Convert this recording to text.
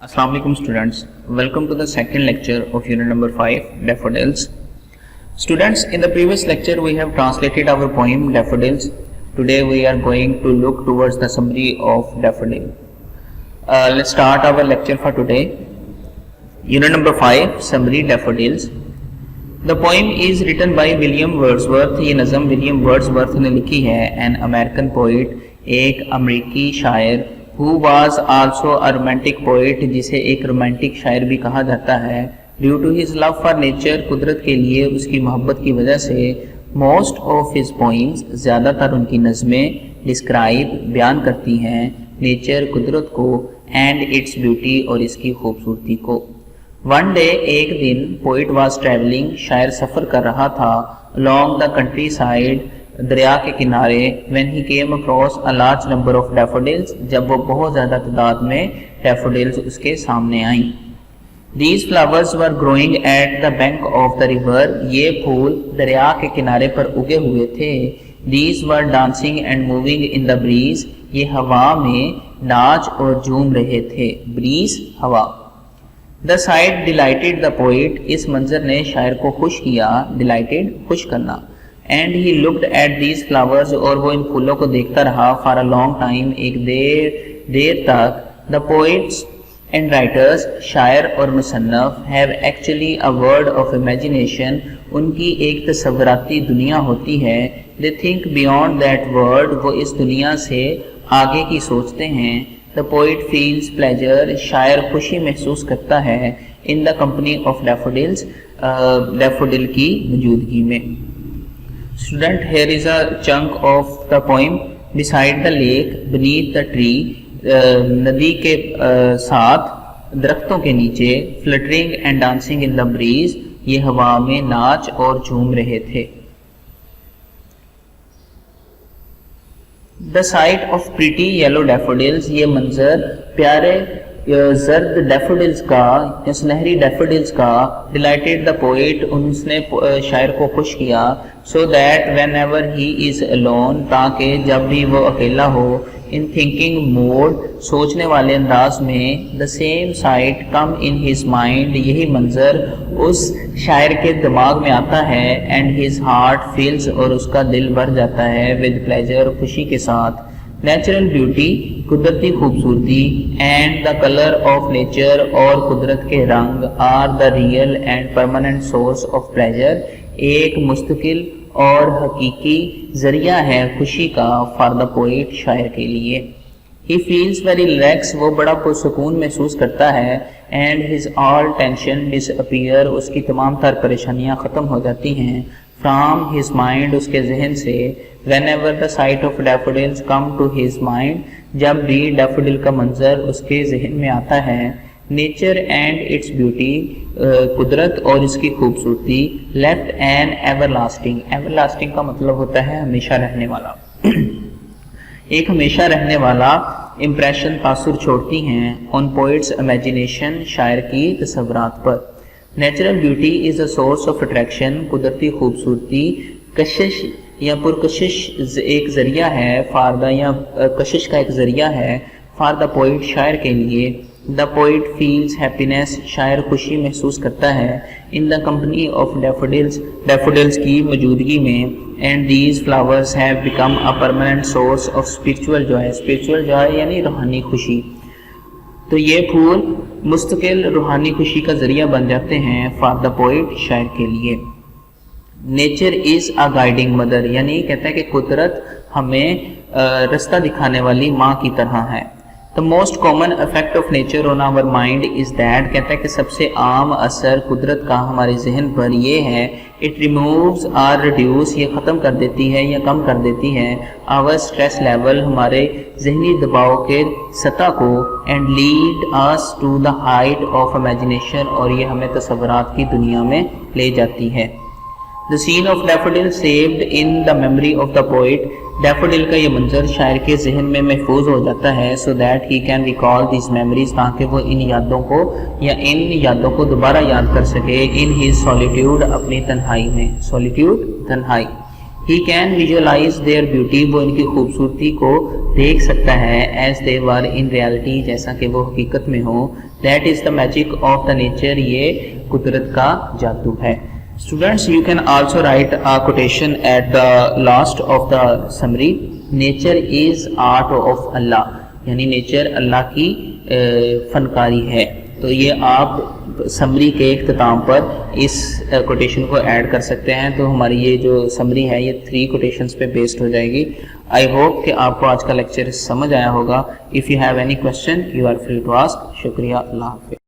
Assalamualaikum students, welcome to the second lecture of unit number 5 Daffodils. Students, in the previous lecture we have translated our poem Daffodils. Today we are going to look towards the summary of Daffodil. Let's start our lecture for today. Unit number 5 Summary Daffodils. The poem is written by William Wordsworth. ये नज़म William Wordsworth ने लिखी है. An American poet, एक अमेरिकी शायर, who was also a romantic poet, जिसे एक रोमांटिक शायर भी कहा जाता है. Due to his love for nature, कुदरत के लिए उसकी मोहब्बत की वजह से, most of his poems, ज़्यादातर उनकी नज़में describe, बयान करती हैं nature, कुदरत को, and its beauty, और इसकी खूबसूरती को. One day, एक दिन, poet was traveling, शायर सफ़र कर रहा था, along the countryside, दरिया के किनारे, when he came across a large number of daffodils, जब वो बहुत ज़्यादा तादाद में daffodils उसके सामने आईं. These flowers were growing at the bank of the river, ये फूल दरिया के किनारे पर उगे हुए थे. These were dancing and moving in the breeze, ये हवा में नाच और झूम रहे थे. breeze हवा. The sight delighted the poet, इस मंजर ने शायर को खुश किया. delighted खुश करना. And he looked at these flowers, और वो इन फूलों को देखता रहा for a long time, एक देर तक. The poets and writers, शायर और मुसन्नफ, have actually a world of imagination, उनकी एक तसव्वुराती दुनिया होती है. They think beyond that world, वो इस दुनिया से आगे की सोचते हैं. The poet feels pleasure, शायर खुशी महसूस करता है in the company of daffodils, daffodil की मौजूदगी में. Student, here is a chunk of the poem. Beside the lake, beneath the tree, नदी के साथ दरख्तों के नीचे, fluttering and dancing in the breeze, ये हवा में नाच और झूम रहे थे. The sight of pretty yellow daffodils, ये मंजर प्यारे जर्द डैफोडिल्स का या सुनहरी डैफोडिल्स का, डिलाइटेड द पोएट, उसने शायर को खुश किया. So that when ever he is alone, ताकि जब भी वो अकेला हो, इन थिंकिंग मोड, सोचने वाले अंदाज में, the same site come in his mind, यही मंजर उस शायर के दिमाग में आता है. एंड हिज हार्ट फील्स, और उसका दिल भर जाता है विद प्लेजर, खुशी के साथ. नेचुरल ब्यूटी, कुदरती खूबसूरती, and the colour of nature, और कुदरत के रंग, are the real and permanent source of pleasure, एक मुस्तकिल और हकीकी जरिया है खुशी का फॉर द पोएट, शायर के लिए. ही फील्स वेरी रिलैक्स, वो बड़ा पुरसकून महसूस करता है. And his all tension disappear, उसकी तमाम तर परेशानियाँ ख़त्म हो जाती हैं. फ्राम हिज माइंड, उसके जहन से. Whenever the sight of daffodils come to his mind, जब भी डैफोडिल का मंजर उसके जहन में आता है. Nature and its beauty, कुदरत और इसकी खूबसूरती. Left an everlasting, everlasting का मतलब होता है हमेशा रहने वाला. एक हमेशा रहने वाला इम्प्रेशन, तासुर छोड़ती हैं on poet's imagination, शायर की तसव्वुरात पर. Natural beauty is a source of attraction, कुदरती खूबसूरती कशिश या पुरकशिश एक ज़रिया है. फारदा या कशिश का एक ज़रिया है फॉर द पोइट, शायर के लिए. द पोइट फील्स हैप्पीनेस, शायर खुशी महसूस करता है in the company of daffodils, daffodils की मौजूदगी में. And these flowers have become a permanent source of spiritual Joy, spiritual Joy यानी रूहानी खुशी. तो ये फूल मुस्तकिल रूहानी खुशी का ज़रिया बन जाते हैं फॉर द पोइट, शायर के लिए. Nature is a guiding mother, यानी कहता है कि कुदरत हमें रास्ता दिखाने वाली माँ की तरह है. The most common effect of nature on our mind is that, कहता है कि सबसे आम असर कुदरत का हमारे जहन पर ये है. इट रिमूव्स आर रिड्यूस, ये ख़त्म कर देती है या कम कर देती है आवर स्ट्रेस लेवल, हमारे जहनी दबाव के सतह को. And lead us to the height of imagination, और ये हमें तसव्वुरात की दुनिया में ले जाती है. The scene of daffodil saved in the memory of the poet, daffodil का ये मंजर शायर के जहन में महफूज हो जाता है. so that he can recall these memories, ताकि वो इन यादों को या इन यादों को दोबारा याद कर सके. in his solitude, अपनी तन्हाई में. solitude तन्हाई. He can visualize their beauty, وہ ان کی خوبصورتی کو دیکھ سکتا ہے, as they were in reality, جیسا کہ وہ حقیقت میں ہوں. That is the magic of the nature, یہ قدرت کا جادو ہے. Students, you can also write a quotation at the last of the summary. Nature is art of Allah, یعنی نیچر اللہ کی فنکاری ہے. تو یہ آپ سمری کے اختتام پر اس کوٹیشن کو ایڈ کر سکتے ہیں. تو ہماری یہ جو سمری ہے یہ 3 کوٹیشنز پہ بیسڈ ہو جائے گی. آئی ہوپ کہ آپ کو آج کا لیکچر سمجھ آیا ہوگا. If you have any question you are free to ask. شکریہ. اللہ حافظ.